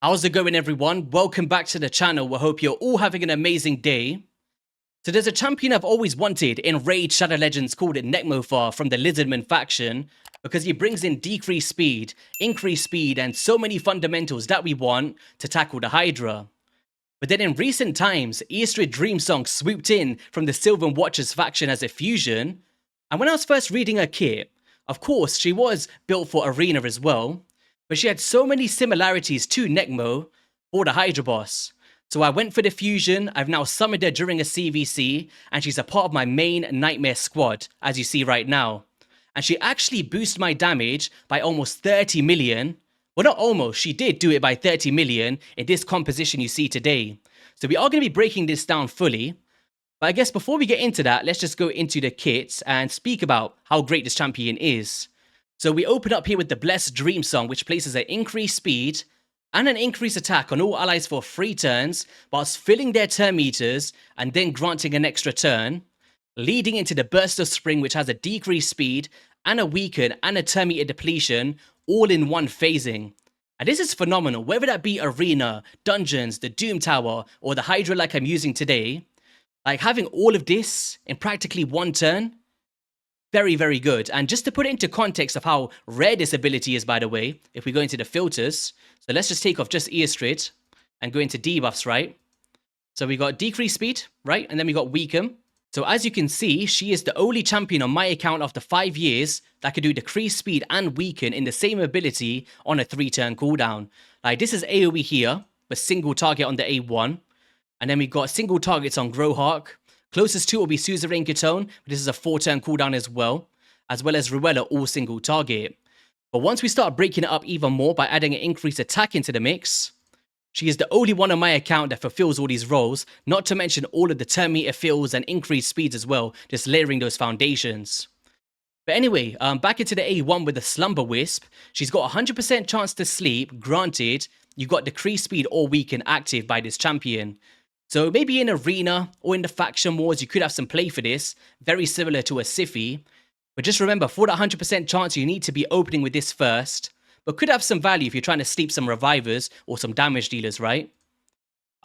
How's it going, everyone? Welcome back to the channel. I hope you're all having an amazing day. So there's a champion I've always wanted in Raid Shadow Legends called Nekmofar from the Lizardman faction, because he brings in decreased speed, increased speed, and so many fundamentals that we want to tackle the Hydra. But then in recent times, EOSTRID Dreamsong swooped in from the Sylvan Watchers faction as a fusion, and when I was first reading her kit, of course she was built for Arena as well, but she had so many similarities to Nekmo or the Hydra Boss. So I went for the fusion. I've now summoned her during a CVC, and she's a part of my main Nightmare squad, as you see right now. And she actually boosted my damage by almost 30 million. Well, not almost, she did do it by 30 million in this composition you see today. So we are going to be breaking this down fully. But I guess before we get into that, let's just go into the kits and speak about how great this champion is. So we open up here with the Blessed Dreamsong, which places an increased speed and an increased attack on all allies for 3 turns, whilst filling their turn meters and then granting an extra turn, leading into the Burst of Spring, which has a decreased speed and a weaken and a turn meter depletion, all in one phasing. And this is phenomenal, whether that be Arena, Dungeons, the Doom Tower, or the Hydra like I'm using today. Like, having all of this in practically one turn, very, very good. And just to put it into context of how rare this ability is, by the way, if we go into the filters, so let's just take off just Eostrid and go into debuffs, right? So we got decreased speed, right? And then we got weaken. So as you can see, she is the only champion on my account after 5 years that could do decreased speed and weaken in the same ability on a 3-turn cooldown. Like, this is AoE here, but single target on the A1. And then we got single targets on Growhawk. Closest to will be Suzerain Ketone, but this is a 4-turn cooldown as well as Ruella, all single target. But once we start breaking it up even more by adding an increased attack into the mix, she is the only one on my account that fulfills all these roles, not to mention all of the turn meter fills and increased speeds as well, just layering those foundations. But anyway, back into the A1 with the Slumber Wisp. She's got 100% chance to sleep, granted, you've got decreased speed or weaken active by this champion. So maybe in Arena or in the Faction Wars, you could have some play for this, very similar to a Siphi. But just remember, for that 100% chance, you need to be opening with this first, but could have some value if you're trying to sleep some revivers or some damage dealers, right?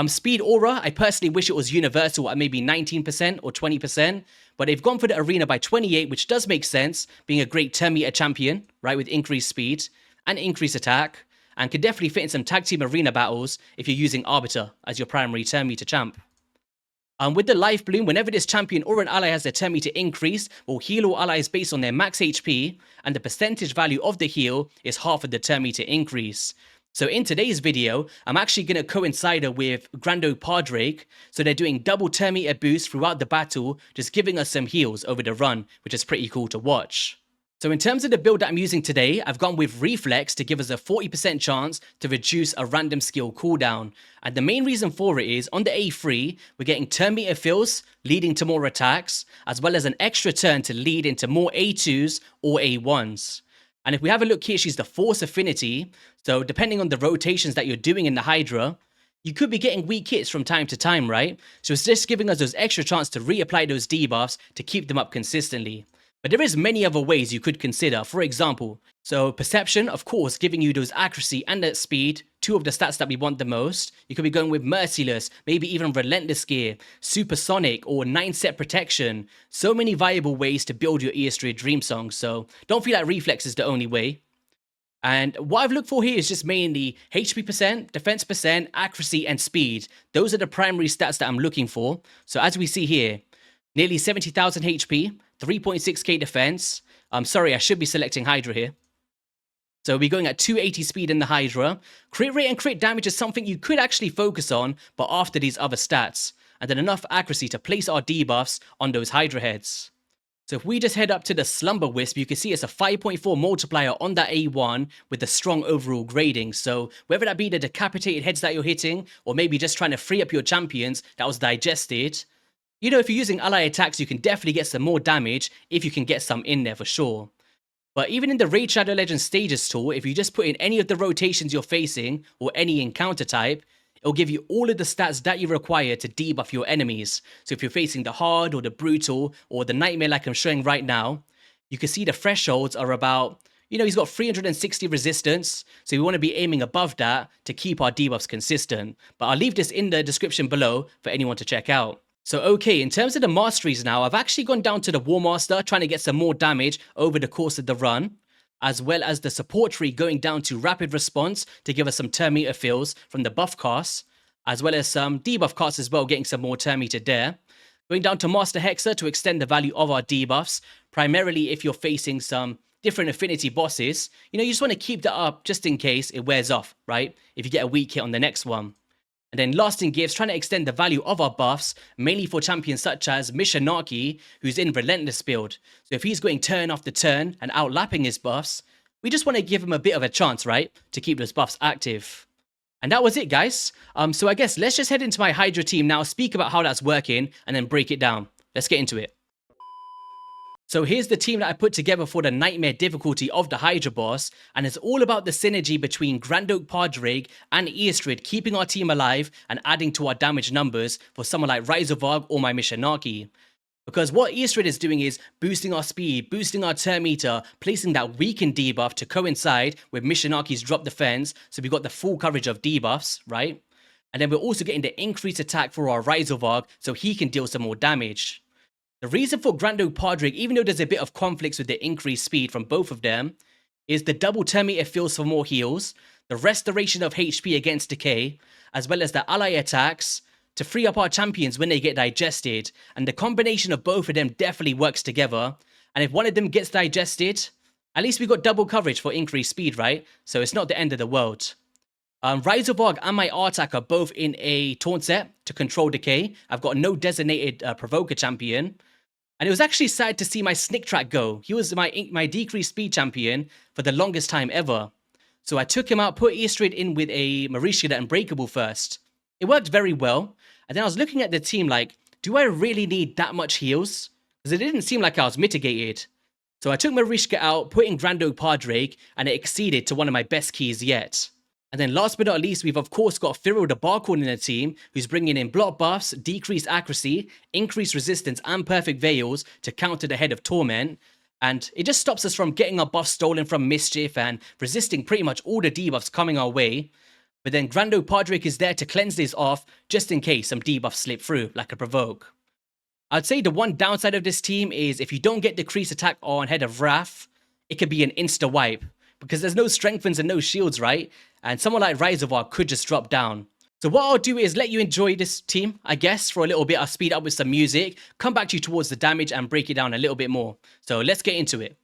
Speed Aura, I personally wish it was universal at maybe 19% or 20%, but they've gone for the Arena by 28, which does make sense, being a great turn meter champion, right, with increased speed and increased attack, and could definitely fit in some tag team arena battles if you're using Arbiter as your primary turn meter champ. With the Life Bloom, whenever this champion or an ally has their turn meter increased, will heal all allies based on their max HP, and the percentage value of the heal is half of the turn meter increase. So in today's video, I'm actually going to coincide it with Grando Pardrake, so they're doing double turn meter boost throughout the battle, just giving us some heals over the run, which is pretty cool to watch. So in terms of the build that I'm using today, I've gone with Reflex to give us a 40% chance to reduce a random skill cooldown. And the main reason for it is, on the A3, we're getting turn meter fills, leading to more attacks, as well as an extra turn to lead into more A2s or A1s. And if we have a look here, she's the Force Affinity, so depending on the rotations that you're doing in the Hydra, you could be getting weak hits from time to time, right? So it's just giving us those extra chance to reapply those debuffs to keep them up consistently. But there is many other ways you could consider. For example, so Perception, of course, giving you those accuracy and that speed, 2 of the stats that we want the most. You could be going with Merciless, maybe even Relentless Gear, Supersonic, or 9-set Protection. So many viable ways to build your EOSTRID Dreamsong, so don't feel like Reflex is the only way. And what I've looked for here is just mainly HP percent, defense percent, accuracy, and speed. Those are the primary stats that I'm looking for. So as we see here, nearly 70,000 HP, 3.6k defense. Sorry, I should be selecting Hydra here. So we're going at 280 speed in the Hydra. Crit rate and crit damage is something you could actually focus on, but after these other stats. And then enough accuracy to place our debuffs on those Hydra heads. So if we just head up to the Slumber Wisp, you can see it's a 5.4 multiplier on that A1 with the strong overall grading. So whether that be the decapitated heads that you're hitting, or maybe just trying to free up your champions that was digested, you know, if you're using ally attacks, you can definitely get some more damage if you can get some in there for sure. But even in the Raid Shadow Legends Stages tool, if you just put in any of the rotations you're facing or any encounter type, it'll give you all of the stats that you require to debuff your enemies. So if you're facing the Hard or the Brutal or the Nightmare like I'm showing right now, you can see the thresholds are about, You know, he's got 360 resistance, so we want to be aiming above that to keep our debuffs consistent. But I'll leave this in the description below for anyone to check out. So okay, in terms of the Masteries now, I've actually gone down to the War Master, trying to get some more damage over the course of the run, as well as the support tree going down to Rapid Response to give us some turn meter fills from the buff casts, as well as some debuff casts as well, getting some more turn meter there. Going down to Master Hexer to extend the value of our debuffs, primarily if you're facing some different affinity bosses. You know, you just want to keep that up just in case it wears off, right? If you get a weak hit on the next one. And then Lasting Gifts, trying to extend the value of our buffs, mainly for champions such as Mishinaki, who's in Relentless build. So if he's going turn after turn and outlapping his buffs, we just want to give him a bit of a chance, right? To keep those buffs active. And that was it, guys. So I guess let's just head into my Hydra team now, speak about how that's working, and then break it down. Let's get into it. So here's the team that I put together for the nightmare difficulty of the Hydra Boss, and it's all about the synergy between Grand Oak Pardraig and Eostrid, keeping our team alive and adding to our damage numbers for someone like Ryzovog or my Mishinaki. Because what Eostrid is doing is boosting our speed, boosting our turn meter, placing that weaken debuff to coincide with Mishinaki's drop defense, so we've got the full coverage of debuffs, right? And then we're also getting the increased attack for our Ryzovog, so he can deal some more damage. The reason for Grand Oak Pardraig, even though there's a bit of conflicts with the increased speed from both of them, is the double turn meter fills for more heals, the restoration of HP against decay, as well as the ally attacks to free up our champions when they get digested. And the combination of both of them definitely works together. And if one of them gets digested, at least we got double coverage for increased speed, right? So it's not the end of the world. Ryzovog and my Artak are both in a taunt set to control decay. I've got no designated provoker champion. And it was actually sad to see my Snick Track go. He was my decreased speed champion for the longest time ever. So I took him out, put Eostrid in with a Marishka and Unbreakable first. It worked very well. And then I was looking at the team like, do I really need that much heals? Because it didn't seem like I was mitigated. So I took Marishka out, put in Grand Oak Pardraig, and it exceeded to one of my best keys yet. And then last but not least, we've of course got Firo the Barkhorn in the team, who's bringing in block buffs, decreased accuracy, increased resistance, and perfect veils to counter the Head of Torment. And it just stops us from getting our buffs stolen from Mischief and resisting pretty much all the debuffs coming our way. But then Grand Oak Pardraig is there to cleanse this off, just in case some debuffs slip through, like a Provoke. I'd say the one downside of this team is if you don't get decreased attack on Head of Wrath, it could be an insta-wipe. Because there's no strengthens and no shields, right? And someone like Ryzovog could just drop down. So what I'll do is let you enjoy this team, I guess, for a little bit. I'll speed up with some music, come back to you towards the damage and break it down a little bit more. So let's get into it.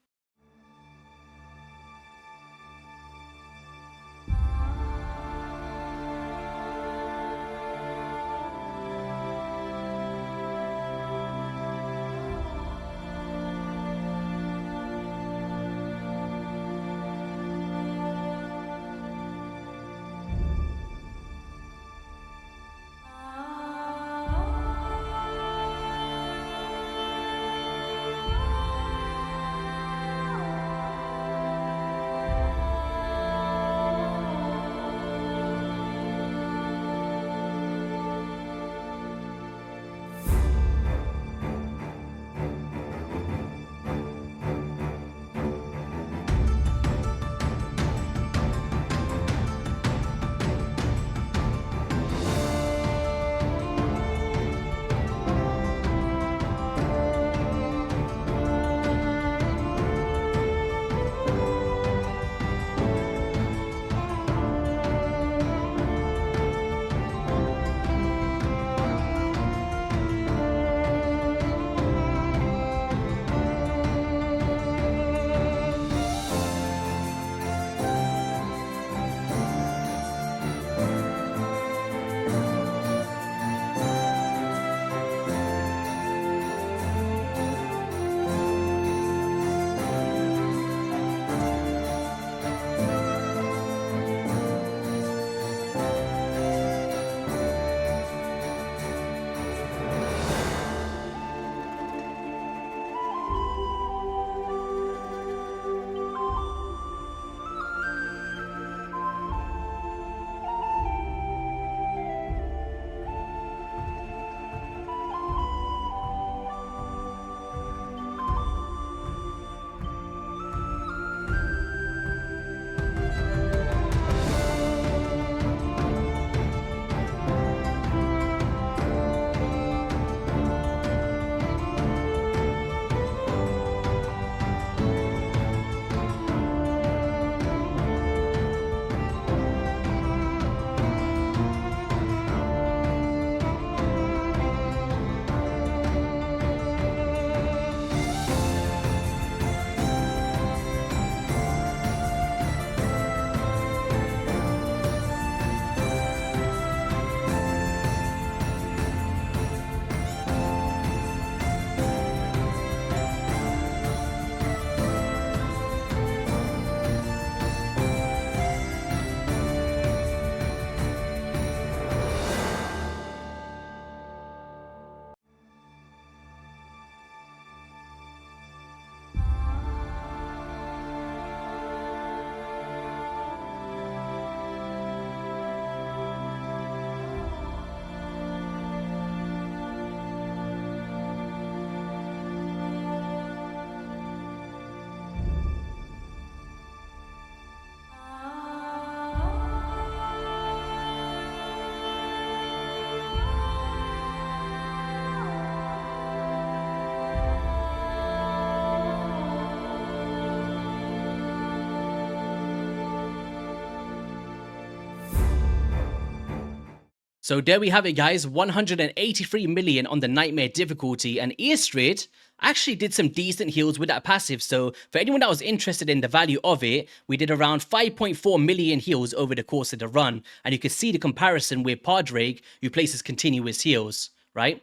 So there we have it, guys. 183 million on the Nightmare difficulty, and Eostrid actually did some decent heals with that passive. So for anyone that was interested in the value of it, we did around 5.4 million heals over the course of the run, and you can see the comparison with Pardrake, who places continuous heals, right?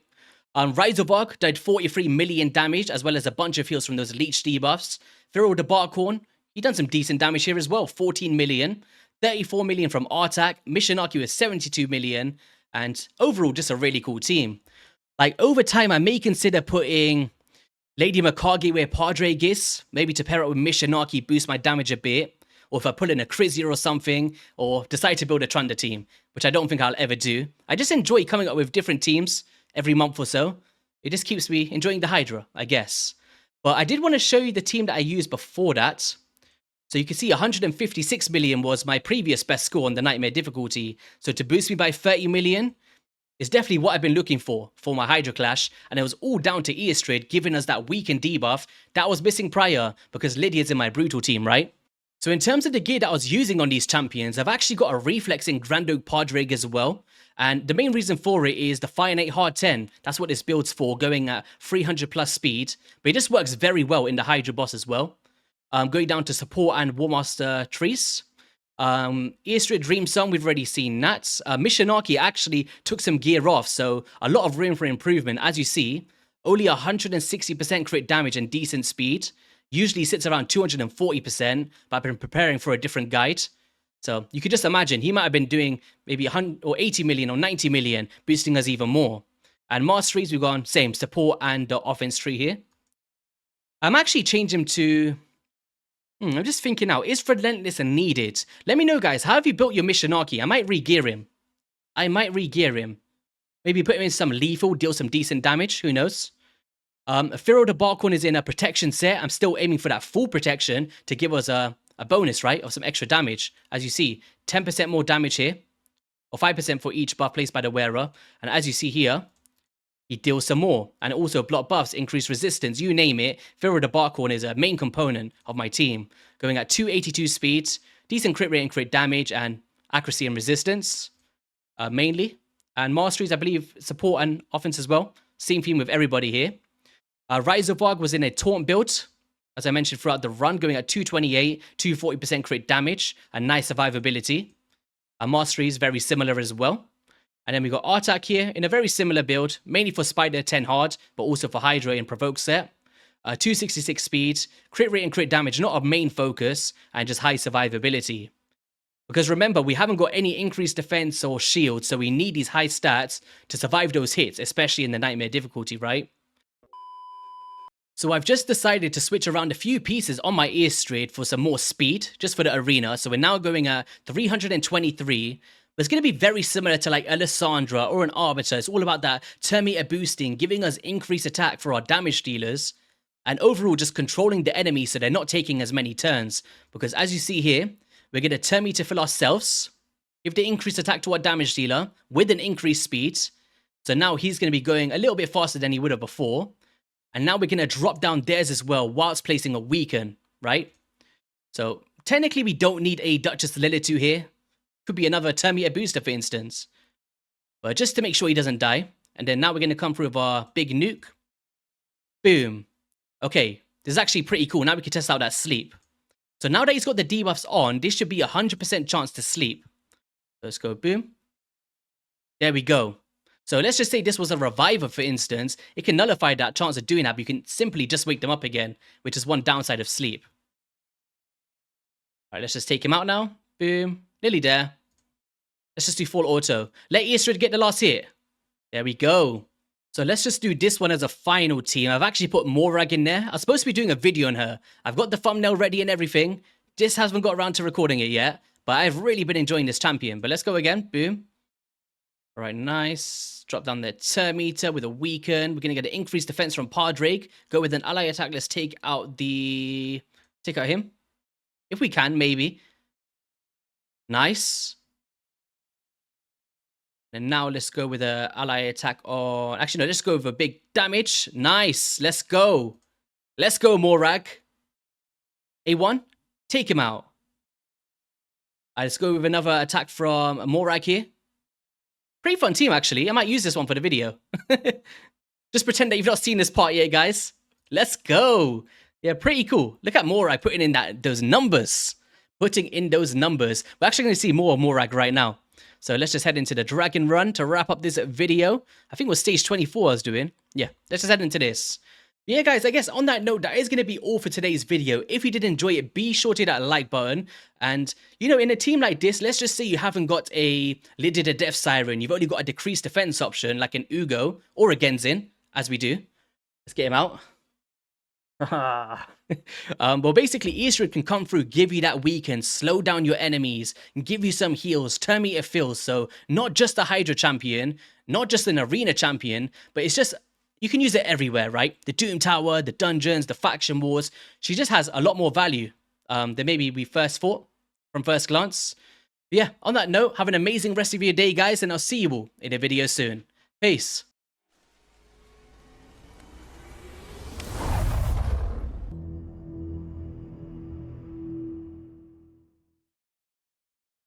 Ryzovog did 43 million damage, as well as a bunch of heals from those leech debuffs. Fyril the Barkhorn, he done some decent damage here as well, 14 million. 34 million from Artak, Mishinaki with 72 million, and overall just a really cool team. Like, over time, I may consider putting Lady Mikage where Pardrake is, maybe to pair up with Mishinaki, boost my damage a bit, or if I pull in a Krizia or something, or decide to build a Trunda team, which I don't think I'll ever do. I just enjoy coming up with different teams every month or so. It just keeps me enjoying the Hydra, I guess. But I did want to show you the team that I used before that. So you can see 156 million was my previous best score on the Nightmare difficulty. So to boost me by 30 million is definitely what I've been looking for my Hydra Clash. And it was all down to Eostrid giving us that weaken debuff that was missing prior because Lydia's in my Brutal team, right? So in terms of the gear that I was using on these champions, I've actually got a Reflexing Grand Oak Pardrake as well. And the main reason for it is the Fire Nate Hard 10. That's what this build's for, going at 300 plus speed. But it just works very well in the Hydra Boss as well. Going down to support and War Master Trees. EOSTRID Dreamsong, we've already seen that. Mishinaki actually took some gear off, so a lot of room for improvement. As you see, only 160% crit damage and decent speed. Usually sits around 240%, but I've been preparing for a different guide. So you could just imagine, he might have been doing maybe 100 or 80 million or 90 million, boosting us even more. And Masteries, we've gone same, support and offense tree here. I'm actually changing him to... I'm just thinking now, is Relentless and needed? Let me know, guys. How have you built your Mishinaki? I might re-gear him. Maybe put him in some lethal, deal some decent damage. Who knows? Fyril the Barkhorn is in a protection set. I'm still aiming for that full protection to give us a bonus, right? Of some extra damage. As you see, 10% more damage here. Or 5% for each buff placed by the wearer. And as you see here, he deals some more, and also block buffs, increased resistance, you name it. Fyril the Barkhorn is a main component of my team, going at 282 speeds, decent crit rate and crit damage, and accuracy and resistance, mainly. And Masteries, I believe, support and offense as well. Same theme with everybody here. Ryzovog was in a taunt build, as I mentioned throughout the run, going at 228, 240% crit damage, and nice survivability. Masteries, very similar as well. And then we got Artak here in a very similar build, mainly for Spider 10 hard, but also for Hydra in Provoke set. 266 speed, crit rate and crit damage, not a main focus, and just high survivability. Because remember, we haven't got any increased defense or shield, so we need these high stats to survive those hits, especially in the Nightmare difficulty, right? So I've just decided to switch around a few pieces on my Eostrid for some more speed, just for the arena. So we're now going at 323. But it's going to be very similar to like Alessandra or an Arbiter. It's all about that turn meter boosting, giving us increased attack for our damage dealers, and overall just controlling the enemy so they're not taking as many turns. Because as you see here, we're going to turn meter fill ourselves, give the increased attack to our damage dealer with an increased speed. So now he's going to be going a little bit faster than he would have before. And now we're going to drop down theirs as well whilst placing a weaken, right? So technically we don't need a Duchess Lilitu here. Could be another turn meter booster, for instance. But just to make sure he doesn't die. And then now we're going to come through with our big nuke. Boom. Okay, this is actually pretty cool. Now we can test out that sleep. So now that he's got the debuffs on, this should be a 100% chance to sleep. Let's go boom. There we go. So let's just say this was a reviver, for instance. It can nullify that chance of doing that, but you can simply just wake them up again, which is one downside of sleep. All right, let's just take him out now. Boom. Nearly there. Let's just do full auto. Let Eostrid get the last hit. There we go. So let's just do this one as a final team. I've actually put Morag in there. I was supposed to be doing a video on her. I've got the thumbnail ready and everything. Just hasn't got around to recording it yet. But I've really been enjoying this champion. But let's go again. Boom. All right, nice. Drop down the turn meter with a weaken. We're going to get an increased defense from Pardrake. Go with an ally attack. Let's take out the... Take out him. If we can, maybe. Nice. And now let's go with a ally attack on... Actually, no, let's go with a big damage. Nice. Let's go. Let's go, Morag. A1. Take him out. Let's go with another attack from Morag here. Pretty fun team, actually. I might use this one for the video. Just pretend that you've not seen this part yet, guys. Let's go. Yeah, pretty cool. Look at Morag putting in those numbers. Putting in those numbers. We're actually going to see more of Morag right now. So let's just head into the Dragon Run to wrap up this video. I think it was stage 24 I was doing. Yeah, let's just head into this. Yeah, guys, I guess on that note, that is going to be all for today's video. If you did enjoy it, be sure to hit that like button. And, you know, in a team like this, let's just say you haven't got a Lidida Death Siren. You've only got a decreased defense option, like an Ugo or a Genzin, as we do. Let's get him out. Well, basically, Eostrid can come through, give you that weaken, slow down your enemies, give you some heals, turn meter fills. So not just a Hydra champion, not just an arena champion, but it's just, you can use it everywhere, right? The Doom Tower, the dungeons, the faction wars. She just has a lot more value than maybe we first thought from first glance. But yeah, on that note, have an amazing rest of your day, guys, and I'll see you all in a video soon. Peace.